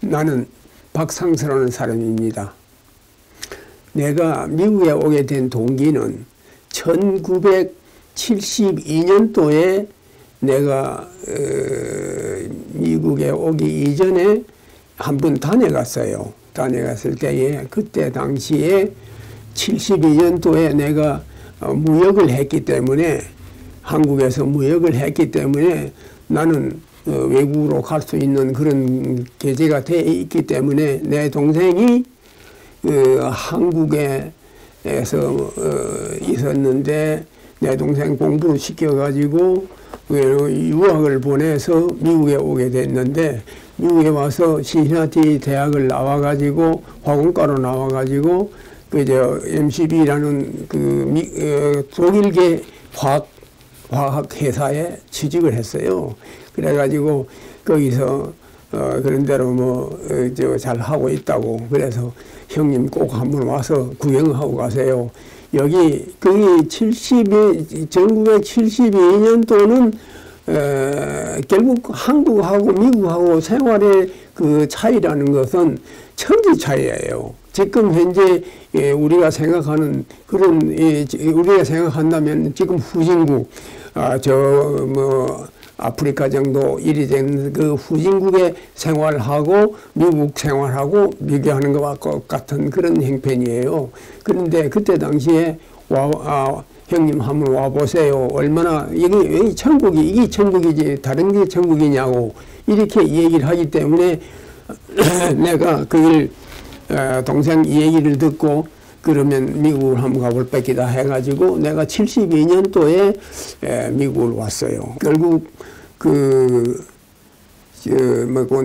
나는 박상수라는 사람입니다. 내가 미국에 오게 된 동기는 1972년도에 내가 미국에 오기 이전에 한 번 다녀갔어요. 다녀갔을 때에 그때 당시에 72년도에 내가 무역을 했기 때문에 한국에서 무역을 했기 때문에 나는 외국으로 갈 수 있는 그런 계제가 돼 있기 때문에 내 동생이 한국에서 있었는데 내 동생 공부를 시켜가지고 유학을 보내서 미국에 오게 됐는데 미국에 와서 신시나티 대학을 나와가지고 화공과로 나와가지고 그저 MCB라는 독일계 화학 회사에 취직을 했어요. 그래가지고 거기서 그런 대로 잘 하고 있다고 그래서 형님 꼭 한번 와서 구경하고 가세요. 거기 1972년도는 결국 한국하고 미국하고 생활의 그 차이라는 것은 천지 차이예요. 지금 현재 우리가 생각하는 그런 우리가 생각한다면 지금 후진국 아프리카 정도 일이 된 그 후진국의 생활하고 미국 생활하고 비교하는 것과 같은 그런 형편이에요. 그런데 그때 당시에 형님 한번 와보세요. 얼마나 이게 천국이지 다른 게 천국이냐고 이렇게 얘기를 하기 때문에 내가 그 동생 얘기를 듣고 그러면 미국을 한번 가볼 뺏기다 해가지고 내가 72년도에 미국을 왔어요. 결국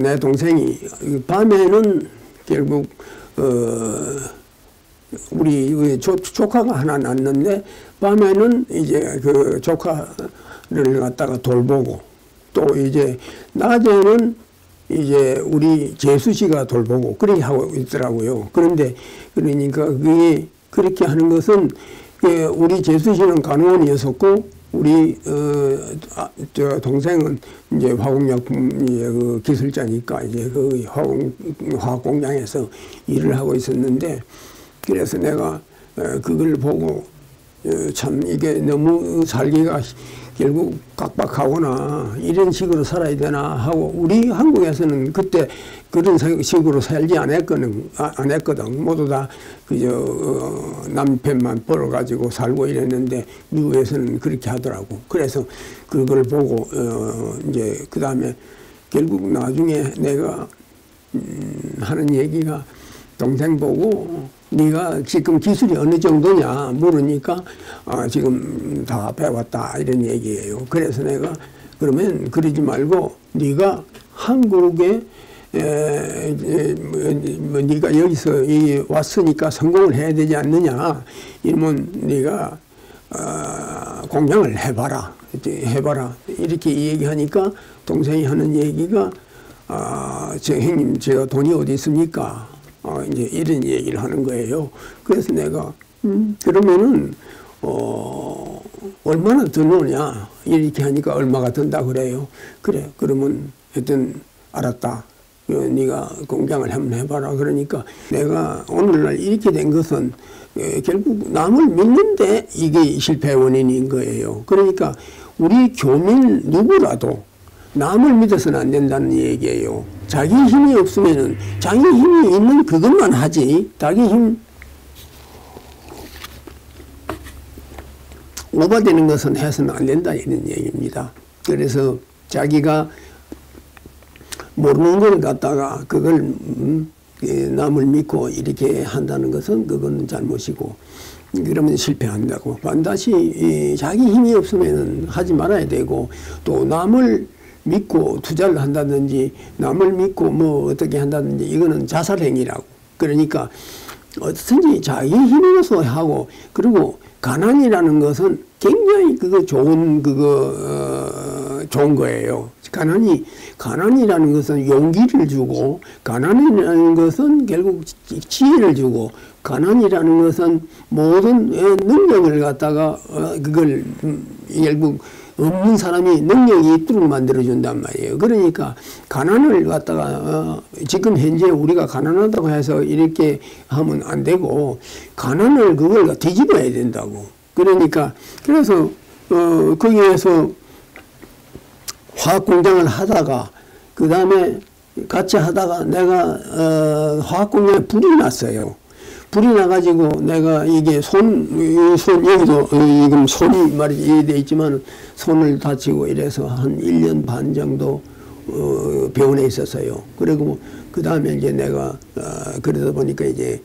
내 동생이 밤에는 결국 우리 조카가 하나 낳았는데 밤에는 이제 그 조카를 갖다가 돌보고 또 이제 낮에는 이제 우리 재수 씨가 돌보고 그렇게 하고 있더라고요. 그런데 그러니까 그게 그렇게 하는 것은 우리 재수 씨는 간호원이었었고 우리 저 동생은 이제 화공약품 그 기술자니까 이제 그 화학 공장에서 일을 하고 있었는데 그래서 내가 그걸 보고 참 이게 너무 살기가 결국 깍박하거나 이런 식으로 살아야 되나 하고 우리 한국에서는 그때 그런 식으로 살지 않았거든. 모두 다 그저 남편만 벌어가지고 살고 이랬는데 미국에서는 그렇게 하더라고. 그래서 그걸 보고 이제 그 다음에 결국 나중에 내가 하는 얘기가 동생 보고 네가 지금 기술이 어느 정도냐 물으니까 지금 다 배웠다 이런 얘기예요. 그래서 내가 그러면 그러지 말고 네가 한국에 네가 여기서 왔으니까 성공을 해야 되지 않느냐 이러면 네가 공장을 해봐라 이렇게 얘기하니까 동생이 하는 얘기가 형님 제가 돈이 어디 있습니까? 이제 이런 얘기를 하는 거예요. 그래서 내가 그러면은 얼마나 드느냐 이렇게 하니까 얼마가 든다 그래요. 그래 그러면 하여튼 알았다. 네가 공장을 한번 해봐라. 그러니까 내가 오늘날 이렇게 된 것은 결국 남을 믿는데 이게 실패 원인인 거예요. 그러니까 우리 교민 누구라도 남을 믿어서는 안 된다는 얘기예요. 자기 힘이 없으면은 자기 힘이 있는 그것만 하지 자기 힘 오버되는 것은 해서는 안 된다 이런 얘기입니다. 그래서 자기가 모르는 걸 갖다가 그걸 남을 믿고 이렇게 한다는 것은 그거는 잘못이고 그러면 실패한다고. 반드시 자기 힘이 없으면 하지 말아야 되고 또 남을 믿고 투자를 한다든지 남을 믿고 뭐 어떻게 한다든지 이거는 자살행위라고. 그러니까 어떻든지 자기 힘으로서 하고 그리고 가난이라는 것은 굉장히 좋은 거예요. 가난이라는 것은 용기를 주고 가난이라는 것은 결국 지혜를 주고 가난이라는 것은 모든 능력을 갖다가 그걸 결국 없는 사람이 능력이 있도록 만들어준단 말이에요. 그러니까 가난을 갖다가 지금 현재 우리가 가난하다고 해서 이렇게 하면 안 되고 가난을 그걸 뒤집어야 된다고. 그러니까 그래서 거기에서 화학 공장을 하다가 그 다음에 같이 하다가 내가 화학 공장에 불이 났어요. 불이 나가지고 내가 이게 여기도 지금 손이 말이지 이래 있지만 손을 다치고 이래서 한 1년 반 정도 병원에 있었어요. 그리고 그 다음에 이제 내가 그러다 보니까 이제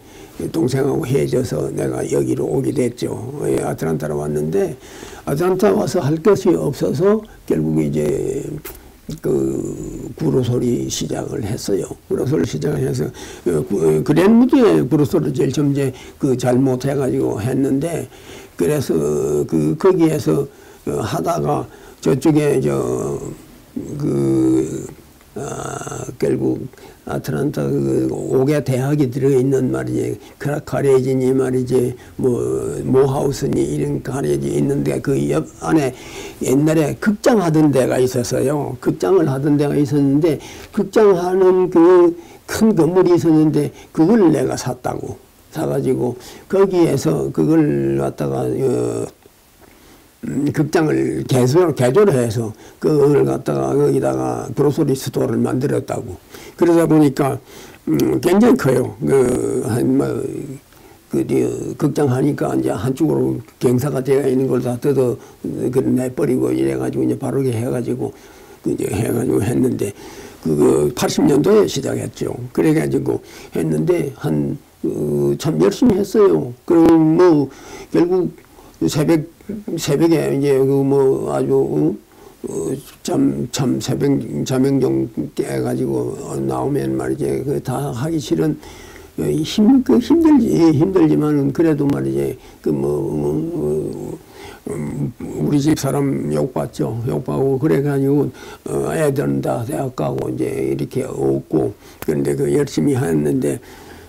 동생하고 헤어져서 내가 여기로 오게 됐죠. 아틀란타로 왔는데 아틀란타 와서 할 것이 없어서 결국 이제 그 구로소리 시작을 했어요. 구로소리 시작을 해서 그랜무드에 구로소리 제일 처음 이제 그 잘못해가지고 했는데 그래서 거기에서 하다가 저쪽에 결국 아틀란타 그 5개 대학이 들어있는 말이지 카레지니 말이지 모하우스니 이런 카레지 있는데 그 옆 안에 옛날에 극장 하던 데가 있었어요. 극장을 하던 데가 있었는데 극장 하는 그 큰 건물이 있었는데 그걸 내가 샀다고 사가지고 거기에서 그걸 갖다가 극장을 개조를 해서 그걸 갖다가 거기다가 그로소리 스토어를 만들었다고. 그러다 보니까 굉장히 커요. 극장 하니까 이제 한쪽으로 경사가 되어 있는 걸 다 뜯어 내버리고 이래가지고 이제 바르게 해가지고 이제 했는데 그거 80년도에 시작했죠. 그래가지고 했는데 참 열심히 했어요. 그럼 결국 새벽에 이제 아주 참 자명종 깨가지고 나오면 말이지 다 하기 싫은 힘들지만은 그래도 말이지 우리 집 사람 욕받죠. 욕받고 그래가지고 애들은 다 대학 가고 이제 이렇게 없고 그런데 열심히 했는데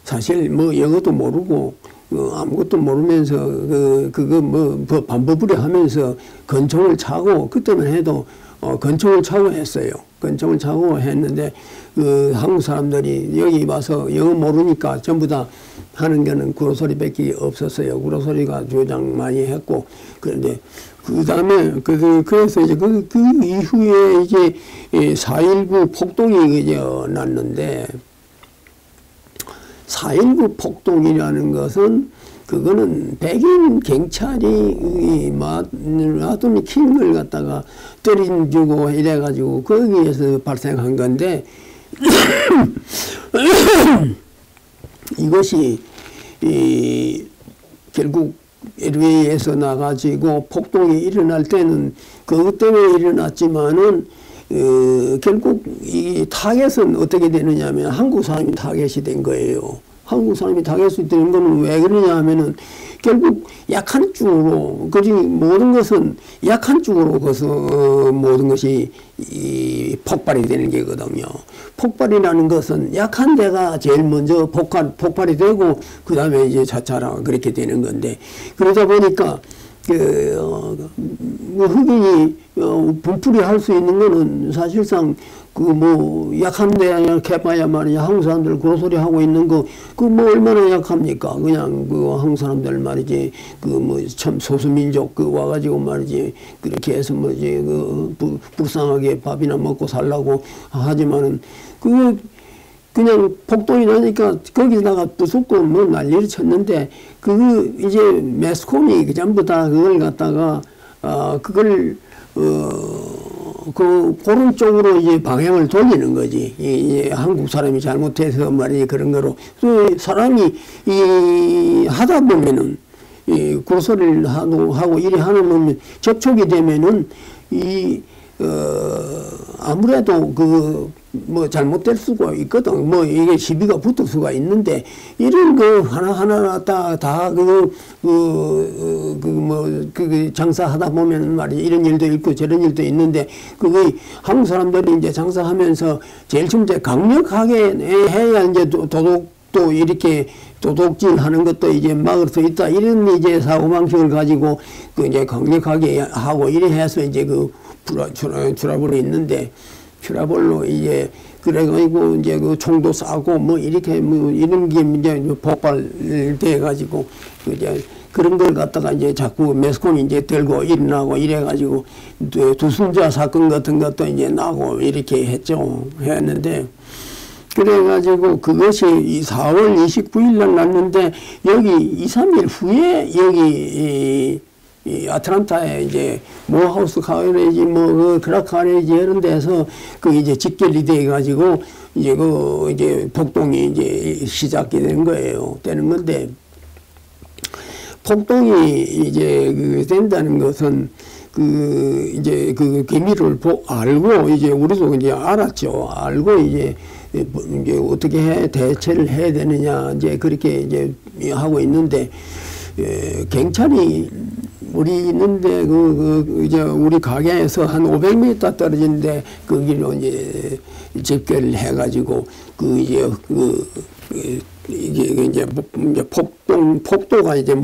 사실 영어도 모르고 아무것도 모르면서 그거 반버부리 하면서 건총을 차고 그때만 해도 건총을 차고 했어요. 건총을 차고 했는데 한국 사람들이 여기 와서 영어 모르니까 전부 다 하는 거는 구로소리밖에 없었어요. 구로소리가 주장 많이 했고 그런데 그 다음에 그래서 이제 그 이후에 이제 4.19 폭동이 이제 났는데 4.19 폭동이라는 것은 그거는 백인 경찰이 마돈이 킹을 갖다가 때려주고 이래가지고 거기에서 발생한 건데 이것이 결국 LA에서 나가지고 폭동이 일어날 때는 그것 때문에 일어났지만은 결국 이 타겟은 어떻게 되느냐 하면 한국 사람이 타겟이 된 거예요. 한국 사람이 타겟이 되는 거는 왜 그러냐 하면은 결국 약한 쪽으로, 그지 모든 것은 약한 쪽으로 가서 모든 것이 폭발이 되는 게거든요. 폭발이라는 것은 약한 데가 제일 먼저 폭발이 되고 그 다음에 이제 차차라 그렇게 되는 건데 그러다 보니까 흑인이 분풀이 할 수 있는 거는 사실상 약한데 해봐야 말이야. 한국 사람들 그로소리 하고 있는 거, 얼마나 약합니까? 그냥 한국 사람들 말이지, 참 소수민족 와가지고 말이지, 그렇게 해서 불쌍하게 밥이나 먹고 살라고 하지만은, 그냥 폭동이 나니까 거기다가 부수고 난리를 쳤는데, 이제 매스컴이 전부 다 그걸 갖다가, 그런 쪽으로 이제 방향을 돌리는 거지. 이제 한국 사람이 잘못해서 말이지 그런 거로. 사람이 하다 보면은 구로소리를 하고 이래 하는 놈이 접촉이 되면은 아무래도 잘못될 수가 있거든. 이게 시비가 붙을 수가 있는데, 이런 거 하나하나 다 장사하다 보면 말이야. 이런 일도 있고 저런 일도 있는데, 한국 사람들이 이제 장사하면서 제일 처음 이제 강력하게 해야 이제 또 이렇게 도둑질 하는 것도 이제 막을 수 있다. 이런 이제 사고방식을 가지고 그 이제 강력하게 하고 이래 해서 이제 그 트러블이 있는데 트러블로 이제 그래가지고 이제 그 총도 쏴고 뭐 이렇게 뭐 이런 게 이제 폭발돼 가지고 이제 그런 걸 갖다가 이제 자꾸 매스컴이 이제 들고 일어나고 이래가지고 두순자 사건 같은 것도 이제 나고 이렇게 했는데 그래가지고 그것이 4월 29일 날 났는데 여기 2, 3일 후에 여기 이 아틀란타에 이제 모하우스 카레지 뭐 그락 카레지 이런 데서 그 이제 직결이 돼 가지고 이제 그 이제 폭동이 이제 시작이 된 거예요. 되는 건데 폭동이 이제 그 된다는 것은 그 이제 그 기밀을 알고 이제 우리도 이제 알았죠. 알고 이제 어떻게 대처를 해야 되느냐 이제 그렇게 이제 하고 있는데 경찰이 우리 있는데 이제 우리 가게에서 한 500m 떨어진데 거기로 이제 집결을 해가지고 이게 폭도가 이제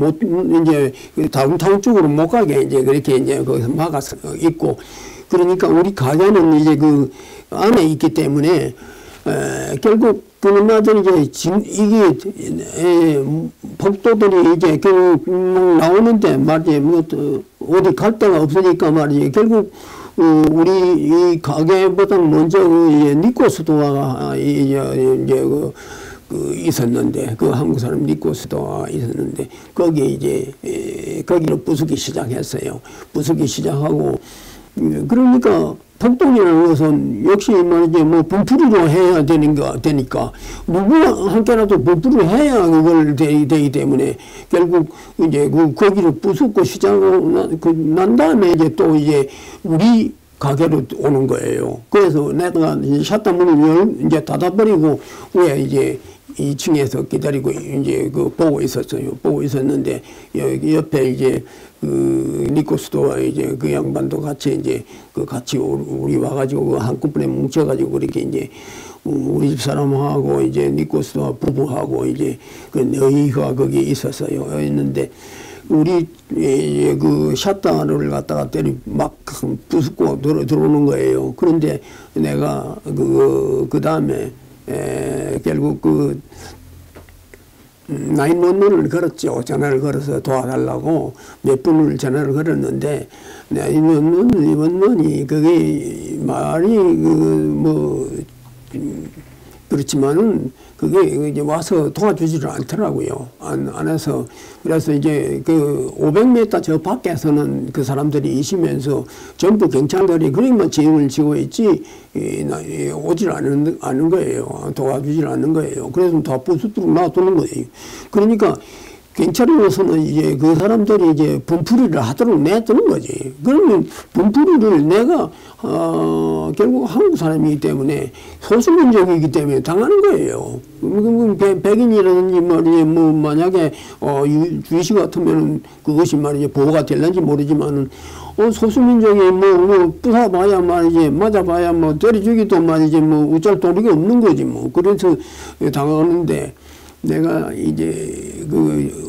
이제 다운타운 쪽으로 못 가게 이제 그렇게 이제 거기서 막아서 있고 그러니까 우리 가게는 이제 그 안에 있기 때문에 결국 그놈들 이게 폭도들이 이제 나오는데 말이지 뭐 어디 갈 데가 없으니까 말이지 결국 우리 이 가게보다 먼저 니코스도가 이제 있었는데 그 한국 사람 니코스도가 있었는데 거기에 이제 거기로 부수기 시작했어요. 부수기 시작하고 그러니까 폭동이라는 것은 역시 말이지 뭐 분풀이로 해야 되니까 누구나 함께라도 분풀이를 해야 그걸 되기 때문에 결국 이제 거기로 부수고 시작하고 난 다음에 이제 또 이제 우리 가게로 오는 거예요. 그래서 내가 샷다 문을 이제 닫아버리고 왜 이제 2층에서 기다리고 이제 보고 있었어요. 보고 있었는데 여기 옆에 이제 니코스도와 이제 그 양반도 같이 이제 같이 우리 와가지고 한꺼번에 뭉쳐가지고 그렇게 이제 우리 집 사람하고 이제 니코스도와 부부하고 이제 너희가 거기 있었어요. 있는데 우리 그 샷다를 갖다가 막 부수고 들어오는 거예요. 그런데 내가 그 다음에 결국 911을 걸었죠. 전화를 걸어서 도와달라고 몇 분을 전화를 걸었는데 911이 그게 말이 그렇지만은 그게 이제 와서 도와주지를 않더라고요. 안 해서 그래서 이제 500m 저 밖에서는 그 사람들이 있으면서 전부 경찰들이 그러면 지형을 지고 있지 오질 않은 거예요. 도와주질 않는 거예요. 그래서 다 부수도록 놔두는 거예요. 그러니까 경찰로서는 이제 그 사람들이 이제 분풀이를 하도록 내두는 거지. 그러면 분풀이를 내가 결국 한국 사람이기 때문에 소수민족이기 때문에 당하는 거예요. 백인이라든지 말이지 뭐 만약에 주의식 같으면은 그것이 말이지 보호가 될는지 모르지만은 소수민족이 뭐 부숴봐야 말이지 맞아봐야 뭐 때려주기도 말이지 뭐 어쩔 도리가 없는 거지 뭐. 그래서 당하는데. 내가 이제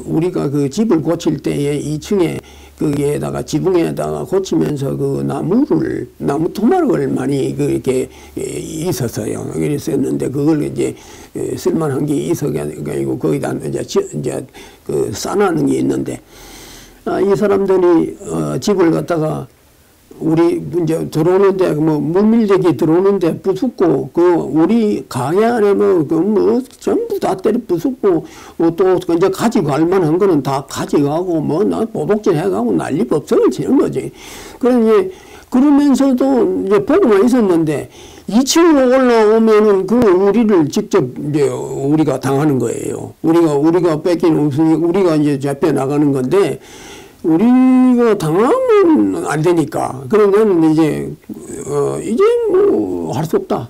우리가 집을 고칠 때에 2층에 거기에다가 지붕에다가 고치면서 나무 토막을 많이 이렇게 있었어요. 그랬었는데 그걸 이제 쓸만한 게 있어가지고 거기다 이제 싸나는 게 있는데 이 사람들이 집을 갖다가 우리 이제 들어오는데 물밀대기 들어오는데 부수고 우리 가게 안에 전부 다 때려 부수고 또 이제 가지고 갈 만한 거는 다 가져가고 도둑질 해가고 난리 법석을 치는 거지. 그러면서도 이제 보고만 있었는데 2층으로 올라오면은 우리를 직접 이제 우리가 당하는 거예요. 우리가 뺏긴 우리가 이제 잡혀 나가는 건데. 우리가 당하면 안 되니까. 그래, 나는 이제 할 수 없다.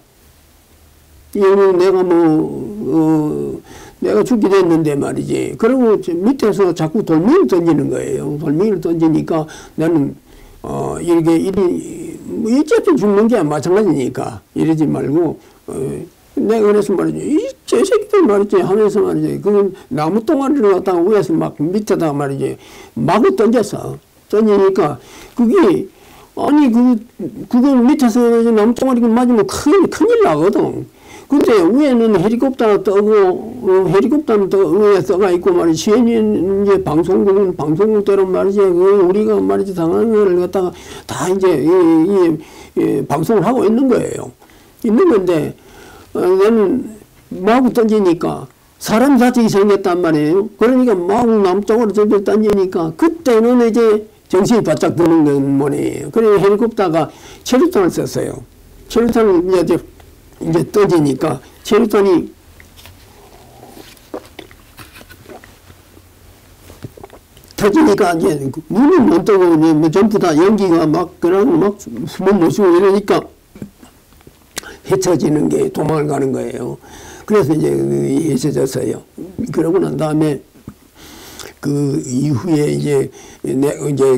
내가 내가 죽게 됐는데 말이지. 그리고 밑에서 자꾸 돌멩이를 던지는 거예요. 돌멩이를 던지니까 나는, 어차피 죽는 게 마찬가지니까. 이러지 말고, 내가 그래서 말이지. 저 새끼들 말이지 하면서 말이지 그 나무 동아리를 갖다가 위에서 막 밑에다가 말이지 마구 던졌어. 던지니까 그게 아니 그거 밑에서 나무 동아리가 맞으면 큰일 나거든. 근데 위에는 헬리콥터가 떠고 헬리콥터는 또 위에 떠가 있고 말이지 CNN 이제 방송국은 방송국대로 말이지 우리가 말이지 당하는 거를 갖다가 다 이제 방송을 하고 있는 거예요. 있는 건데 나는 마구 던지니까 사람 자체가 생겼단 말이에요. 그러니까 마구 남쪽으로 던지니까 그때는 이제 정신이 바짝 드는 건 뭐네요. 그래서 헬리콥터가 체류탄을 썼어요. 체류탄을 이제 던지니까 체류탄이 터지니까 이제 눈이 못 뜨고 뭐 전부 다 연기가 막 그러고 막 숨을 못 쉬고 이러니까 헤쳐지는 게 도망을 가는 거예요. 그래서 이제 헤쳐졌어요. 그러고 난 다음에 그 이후에 이제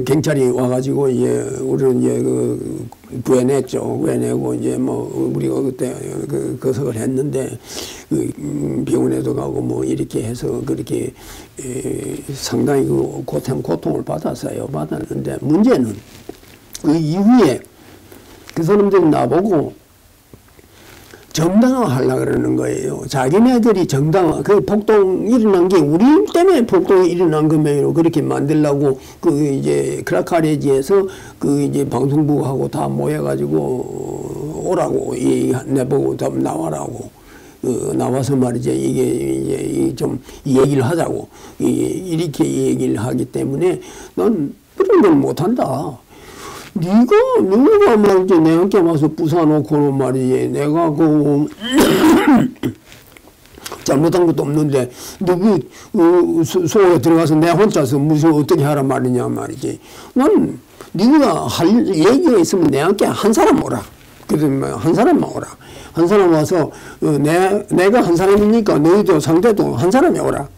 경찰이 와가지고 이제 우리는 이제 구해냈죠. 구해내고 이제 뭐 우리가 그때 거석을 했는데 병원에도 가고 뭐 이렇게 해서 그렇게 상당히 고통을 받았어요. 받았는데 문제는 그 이후에 그 사람들이 나보고 정당화 하려고 그러는 거예요. 자기네들이 정당화, 그 폭동 일어난 게 우리 때문에 폭동이 일어난 거면요. 그렇게 만들려고 이제 크라카레지에서 이제 방송국하고 다 모여가지고 오라고 내보고 좀 나와라고. 나와서 말이죠. 이게 좀 얘기를 하자고. 이렇게 얘기를 하기 때문에 난 그런 걸 못한다. 누가 말이지, 내 함께 와서 부숴놓고는 말이지, 내가 잘못한 것도 없는데, 속에 들어가서 내 혼자서 무슨 어떻게 하란 말이냐 말이지. 난, 네가 할 얘기가 있으면 내 함께 한 사람 오라. 그래서 한 사람만 오라. 한 사람 와서, 내가 한 사람이니까 너희도 상대도 한 사람이 오라.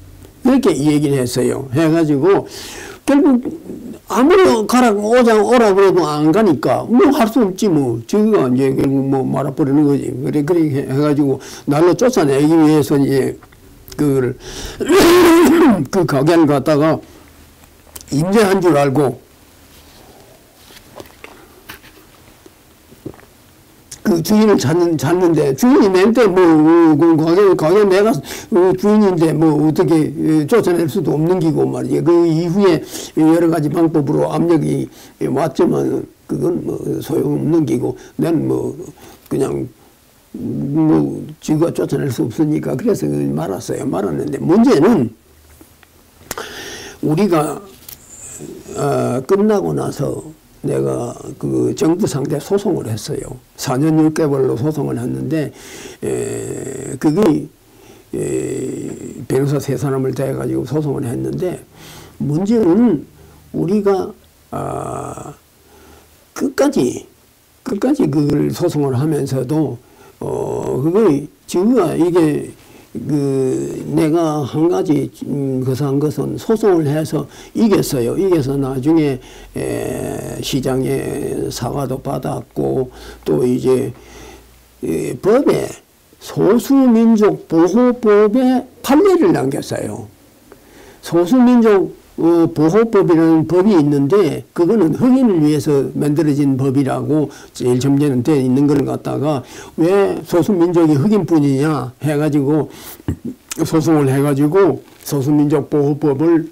이렇게 얘기를 했어요. 해가지고, 결국, 아무리 오라 그래도 안 가니까, 뭐 할 수 없지, 뭐. 저기가 이제 결국 뭐 말아버리는 거지. 그렇게 해가지고, 날로 쫓아내기 위해서 이제, 그 가게를 갖다가 임대한 줄 알고, 그 주인을 찾는데, 주인이 낸데, 가게 내가 주인인데, 뭐, 어떻게 쫓아낼 수도 없는 기고 말이야. 그 이후에 여러 가지 방법으로 압력이 왔지만, 그건 뭐, 소용없는 기고, 난 뭐, 그냥, 지가 쫓아낼 수 없으니까, 그래서 말았어요. 말았는데, 문제는, 우리가, 끝나고 나서, 내가 그 정부 상대 소송을 했어요. 4년 6개월로 소송을 했는데, 그게, 변호사 3사람을 대해가지고 소송을 했는데, 문제는 우리가, 끝까지 그걸 소송을 하면서도, 지가 이게, 내가 한 가지 한 것은 소송을 해서 이겼어요. 이겨서 나중에 시장에 사과도 받았고, 또 이제 법에 소수민족 보호법에 판례를 남겼어요. 소수민족 보호법이라는 법이 있는데, 그거는 흑인을 위해서 만들어진 법이라고 제일 전제는 돼 있는 걸 갖다가 왜 소수민족이 흑인뿐이냐 해가지고 소송을 해가지고 소수민족 보호법에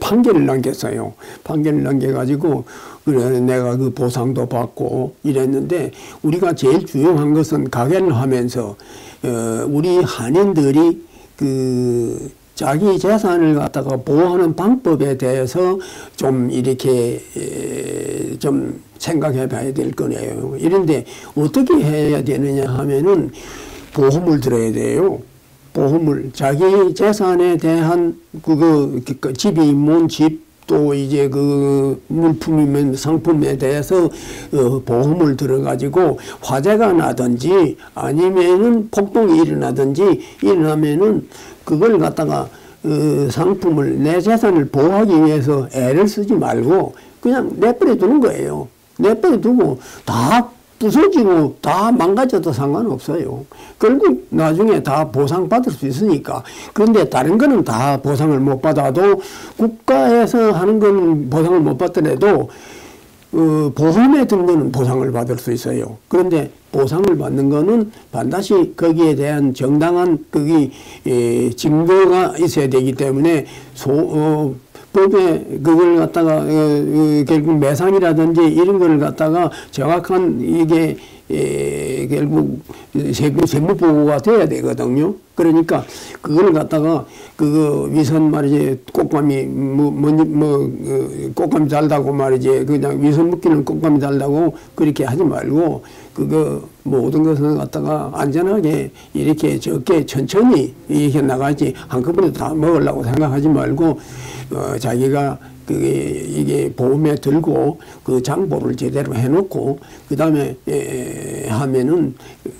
판결을 남겼어요. 판결을 남겨가지고 그래 내가 그 보상도 받고 이랬는데, 우리가 제일 중요한 것은 가게를 하면서 우리 한인들이 자기 재산을 갖다가 보호하는 방법에 대해서 좀 이렇게 좀 생각해 봐야 될 거네요. 이런데 어떻게 해야 되느냐 하면은 보험을 들어야 돼요. 보험을. 자기 재산에 대한 집이 있는 집, 또 이제 물품이면 상품에 대해서 보험을 들어가지고 화재가 나든지 아니면은 폭동이 일어나면은 그걸 갖다가 상품을, 내 재산을 보호하기 위해서 애를 쓰지 말고 그냥 내버려 두는 거예요. 내버려 두고 다 부서지고 다 망가져도 상관없어요. 결국 나중에 다 보상받을 수 있으니까. 그런데 다른 거는 다 보상을 못 받아도 국가에서 하는 건 보상을 못 받더라도 보험에 든 거는 보상을 받을 수 있어요. 그런데 보상을 받는 거는 반드시 거기에 대한 정당한 증거가 있어야 되기 때문에 법에 그걸 갖다가 결국 매상이라든지 이런 걸 갖다가 정확한 이게 결국 세무 보고가 돼야 되거든요. 그러니까 그걸 갖다가 위선 말이지 꽃감이 꽃감이 달다고 말이지 그냥 위선 묶이는 꽃감이 달다고 그렇게 하지 말고 모든 것을 갖다가 안전하게 이렇게 적게 천천히 이렇게 나가지 한꺼번에 다 먹으려고 생각하지 말고 자기가 이게 보험에 들고 그 장보를 제대로 해놓고 그 다음에 하면은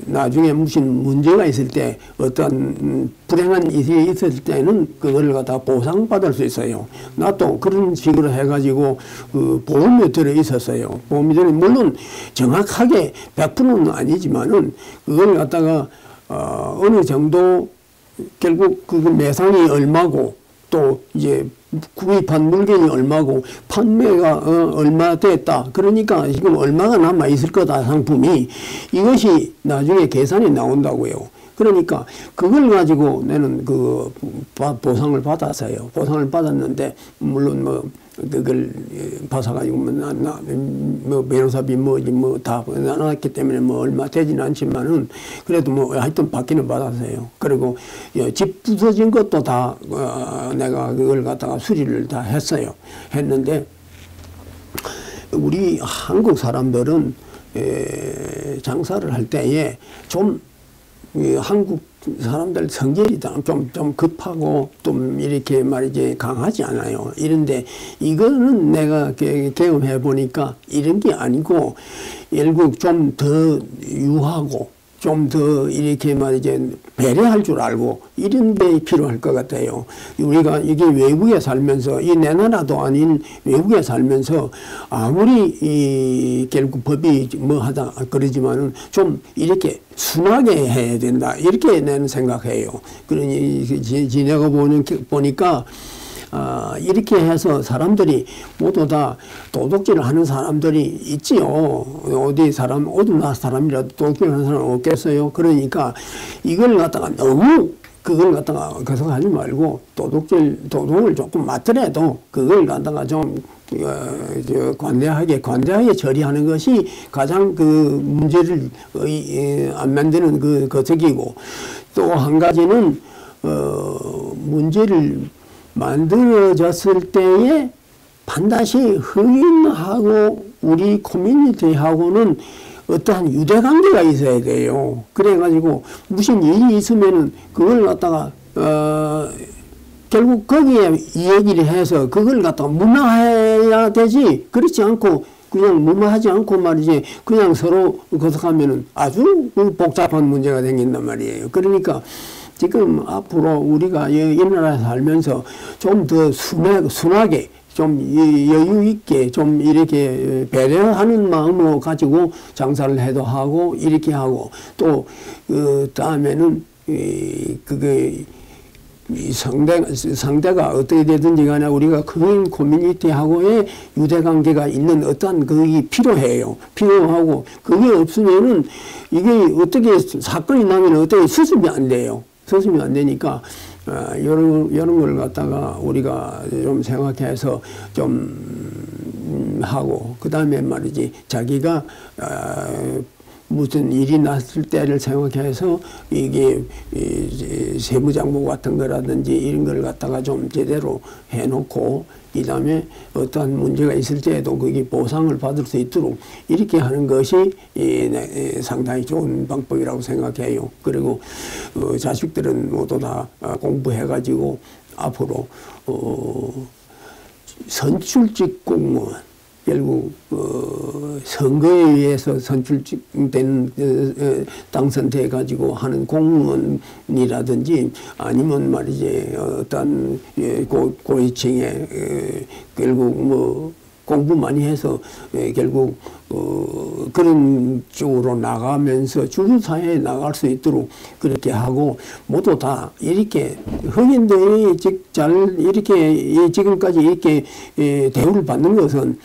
나중에 무슨 문제가 있을 때 어떤 불행한 일이 있을 때는 그걸 갖다 보상받을 수 있어요. 나도 그런 식으로 해가지고 보험에 들어 있었어요. 보험이 들어 물론 정확하게 100%는 아니지만은 그걸 갖다가 어느 정도 결국 그 매상이 얼마고 또 이제 구입한 물건이 얼마고 판매가 얼마 됐다. 그러니까 지금 얼마가 남아 있을 거다 상품이 이것이 나중에 계산이 나온다고요. 그러니까 그걸 가지고 나는 보상을 받았어요. 보상을 받았는데 물론 그걸 받아가지고 변호사비 다 나눴기 때문에 얼마 되지는 않지만은 그래도 하여튼 받기는 받았어요. 그리고 집 부서진 것도 다 내가 그걸 갖다가 수리를 다 했어요. 했는데 우리 한국 사람들은 장사를 할 때에 좀 한국 사람들 성질이 좀 급하고 좀 이렇게 말이지 강하지 않아요. 이런데 이거는 내가 경험해 보니까 이런 게 아니고 결국 좀 더 유하고 좀 더 이렇게 말이지 배려할 줄 알고 이런 게 필요할 것 같아요. 우리가 이게 외국에 살면서 내 나라도 아닌 외국에 살면서 아무리 결국 법이 하다 그러지만은 좀 이렇게 순하게 해야 된다 이렇게 나는 생각해요. 그러니 지내가 보니까 이렇게 해서 사람들이 모두 다 도둑질을 하는 사람들이 있지요. 어디 나라 사람이라도 도둑질을 하는 사람 없겠어요. 그러니까 이걸 갖다가 너무 그걸 갖다가 계속 하지 말고 도둑을 조금 맞더라도 그걸 갖다가 좀 관대하게 처리하는 것이 가장 문제를 안 만드는 거적이고 또 한 가지는 문제를 만들어졌을 때에 반드시 흑인하고 우리 커뮤니티하고는 어떠한 유대관계가 있어야 돼요. 그래가지고 무슨 일이 있으면은 그걸 갖다가 결국 거기에 얘기를 해서 그걸 갖다가 무마해야 되지. 그렇지 않고 그냥 무마하지 않고 말이지 그냥 서로 거석하면은 아주 복잡한 문제가 생긴단 말이에요. 그러니까 지금 앞으로 우리가 이 나라에 살면서 좀 더 순하게 좀 여유 있게 좀 이렇게 배려하는 마음을 가지고 장사를 해도 하고 이렇게 하고 또 다음에는 상대가 어떻게 되든지 간에 우리가 흑인 커뮤니티하고의 유대관계가 있는 어떠한 그게 필요해요. 필요하고 그게 없으면은 이게 어떻게 사건이 나면 어떻게 수습이 안 돼요. 수습이 안 되니까 이런 걸 갖다가 우리가 좀 생각해서 좀 하고 그 다음에 말이지 자기가 무슨 일이 났을 때를 생각해서 이게 세무장부 같은 거라든지 이런 걸 갖다가 좀 제대로 해놓고 이 다음에 어떠한 문제가 있을 때에도 그게 보상을 받을 수 있도록 이렇게 하는 것이 상당히 좋은 방법이라고 생각해요. 그리고 자식들은 모두 다 공부해가지고 앞으로 선출직 공무원 결국 선거에 의해서 선출된 당선돼 가지고 하는 공무원이라든지 아니면 말이지 어떤 고위층에 결국 공부 많이 해서 결국 그런 쪽으로 나가면서 주류사회에 나갈 수 있도록 그렇게 하고, 모두 다 이렇게 흑인들이 잘 이렇게 지금까지 이렇게 대우를 받는 것은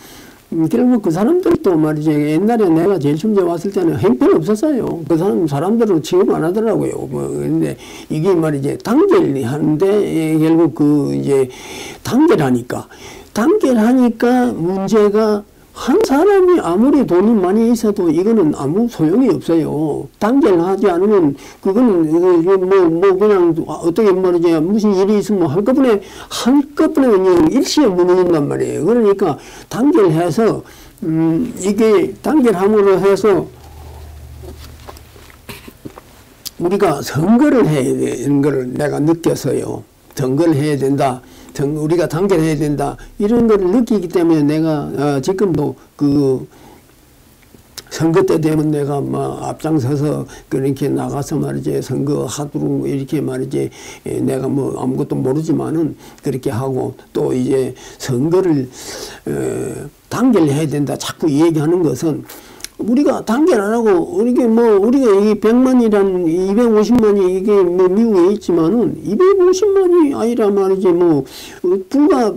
결국 그 사람들도 말이지, 옛날에 내가 제일 처음 왔을 때는 형편없었어요. 그 사람들은 취급 안 하더라고요. 근데 이게 말이지, 단결하는데, 결국 이제, 단결하니까 문제가, 한 사람이 아무리 돈이 많이 있어도 이거는 아무 소용이 없어요. 단결하지 않으면 그거는 그냥 어떻게 말이지, 무슨 일이 있으면 한꺼번에 그냥 일시에 무너진단 말이에요. 그러니까 단결해서 이게 단결함으로 해서 우리가 선거를 해야 되는 걸 내가 느꼈어요. 선거를 해야 된다. 우리가 단결해야 된다. 이런 걸 느끼기 때문에 내가 지금도 선거 때 되면 내가 앞장서서 그렇게 나가서 말이지, 선거하도록 이렇게 말이지, 내가 아무것도 모르지만은 그렇게 하고, 또 이제 선거를 단결해야 된다. 자꾸 얘기하는 것은, 우리가 단결 안 하고, 우리가 이 100만이란 250만이 이게 미국에 있지만은 250만이 아니라 말이지, 불과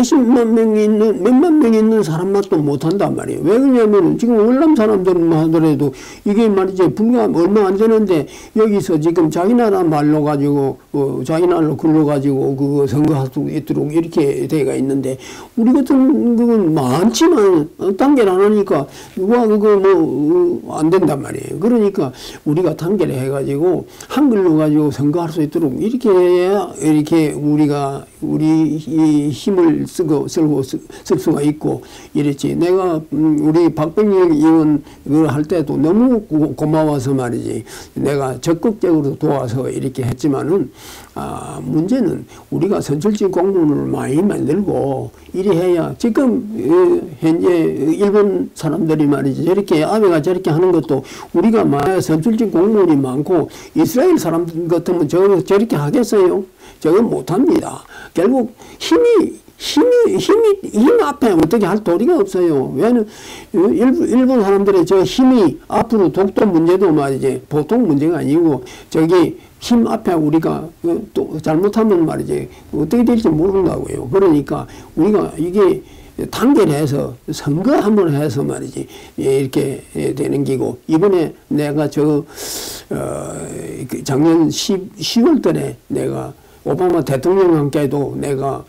몇만 명이 있는 사람만도 못한단 말이에요. 왜 그러냐면은 지금 월남 사람들만 하더라도 이게 말이지, 불과 얼마 안 되는데 여기서 지금 자기 나라 말로 가지고, 자기 나라로 글러가지고 그거 선거할 수 있도록 이렇게 돼가 있는데, 우리 같은 그건 많지만 단결 안 하니까 누가 그거 안 된단 말이에요. 그러니까 우리가 단결 해가지고 한글로 가지고 선거할 수 있도록 이렇게 해야 이렇게 우리 힘을 쓸 수가 있고 이랬지. 내가 우리 박병영 의원 그걸 할 때도 너무 고마워서 말이지, 내가 적극적으로 도와서 이렇게 했지만은, 문제는 우리가 선출직 공무원을 많이 만들고 이래 해야, 지금 현재 일본 사람들이 말이지, 저렇게 아베가 저렇게 하는 것도 우리가 선출직 공무원이 많고 이스라엘 사람 같으면 저렇게 하겠어요? 저건 못합니다. 결국 힘 앞에 어떻게 할 도리가 없어요. 왜냐면 일본 사람들의 저 힘이 앞으로 독도 문제도 말이지, 보통 문제가 아니고, 저기 힘 앞에 우리가 또 잘못하면 말이지 어떻게 될지 모른다고요. 그러니까 우리가 이게 단결해서 선거 한번 해서 말이지, 이렇게 되는 기고, 이번에 내가 작년 10월 달에 내가 오바마 대통령과 함께도 내가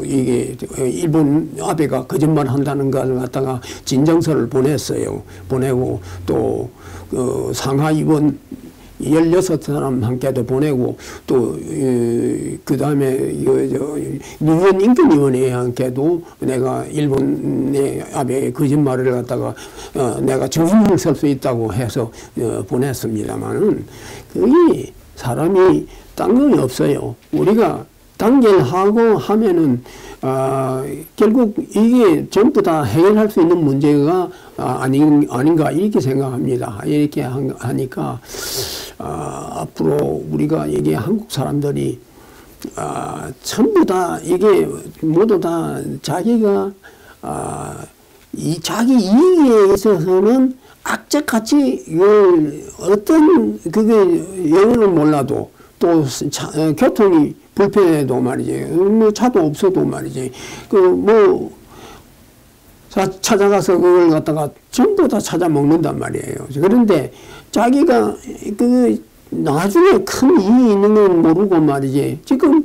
이게 일본 아베가 거짓말 한다는 걸 갖다가 진정서를 보냈어요. 보내고 또 상하 입원 16사람 함께도 보내고, 또 그 다음에 유엔 인권위원회 함께도 내가 일본의 아베의 거짓말을 갖다가 내가 정신을 쓸 수 있다고 해서 보냈습니다만은, 거의 사람이 딴 건 없어요. 우리가 단결하고 하면은 결국 이게 전부 다 해결할 수 있는 문제가 아닌가 이렇게 생각합니다. 이렇게 하니까 앞으로 우리가 이게 한국 사람들이 전부 다 이게 모두 다 자기가 자기 이익에 있어서는 악착같이 어떤 그게 영어를 몰라도 또 교통이 불편해도 말이지, 차도 없어도 말이지, 찾아가서 그걸 갖다가 전부 다 찾아 먹는단 말이에요. 그런데 자기가 나중에 큰 이익이 있는 건 모르고 말이지, 지금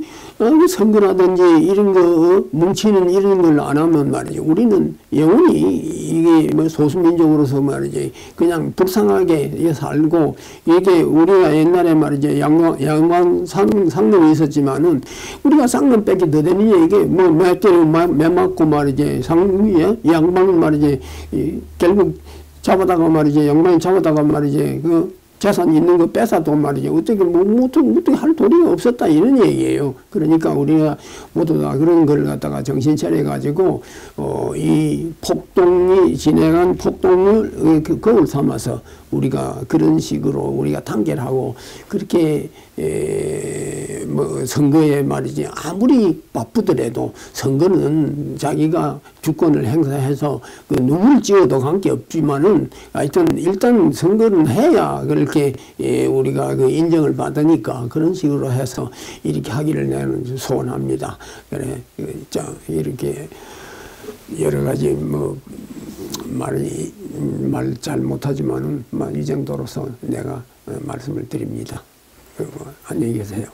선거라든지 이런 거 뭉치는 이런 걸 안 하면 말이지, 우리는 영원히 이게 소수민족으로서 말이지 그냥 불쌍하게 살고, 이게 우리가 옛날에 말이지 양반 상놈이 있었지만은 우리가 쌍놈 뺏기 더 되느냐, 이게 몇 개를 매 맞고 말이지 양반은 말이지 결국 잡아다가 말이지, 양반이 잡아다가 말이지 재산 있는 거 뺏어도 말이죠. 어떻게 어떻게 할 도리가 없었다 이런 얘기예요. 그러니까 우리가 모두 다 그런 걸 갖다가 정신 차려 가지고 이 폭동이 진행한 폭동을 거울 삼아서 우리가 그런 식으로 우리가 단결하고 그렇게 뭐 선거에 말이지 아무리 바쁘더라도 선거는 자기가 주권을 행사해서 그 누굴 찍어도 관계 없지만은 하여튼 일단 선거는 해야 그렇게 우리가 그 인정을 받으니까 그런 식으로 해서 이렇게 하기를 나는 소원합니다. 그래 자 이렇게 여러 가지 뭐 말 잘 못하지만은 이 정도로서 내가 말씀을 드립니다. 안녕히 계세요.